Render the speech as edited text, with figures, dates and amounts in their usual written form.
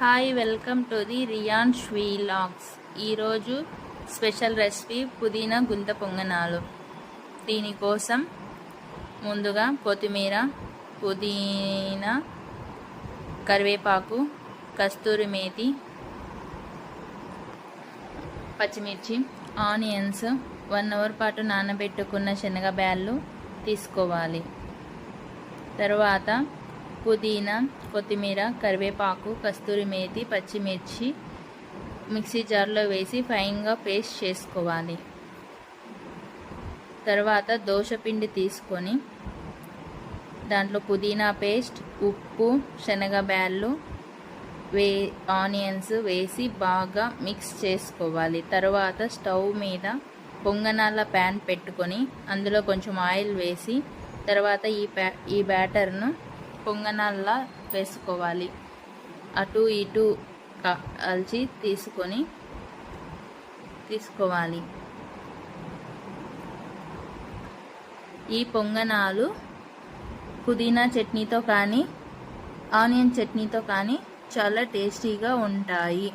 Hi, welcome to the Riyan vlogs. ఈరోజు special recipe పుదీనా గుంత పొంగనాలు. దీనికోసం ముందుగా కొత్తిమీర, పుదీనా, కరివేపాకు, కస్తూరి మేతి, పచ్చిమిర్చి, ఆనియన్స్, 1 అవర్ పాటు నానబెట్టుకున్న శనగబ్యాళ్ళు తీసుకోవాలి. తర్వాత పుదీనా, కొత్తిమీర, కరివేపాకు, కస్తూరి మేతి, పచ్చిమిర్చి మిక్సీ జార్లో వేసి ఫైన్గా పేస్ట్ చేసుకోవాలి. తర్వాత దోసపిండి తీసుకొని దాంట్లో పుదీనా పేస్ట్, ఉప్పు, శనగబ్యాళ్ళు, ఆనియన్స్ వేసి బాగా మిక్స్ చేసుకోవాలి. తర్వాత స్టవ్ మీద పొంగనాల ప్యాన్ పెట్టుకొని అందులో కొంచెం ఆయిల్ వేసి తర్వాత ఈ బ్యాటర్ను పొంగనాల్లా వేసుకోవాలి. అటు ఇటు కాల్చి తీసుకోవాలి. ఈ పొంగనాలు పుదీనా చట్నీతో కానీ ఆనియన్ చట్నీతో కానీ చాలా టేస్టీగా ఉంటాయి.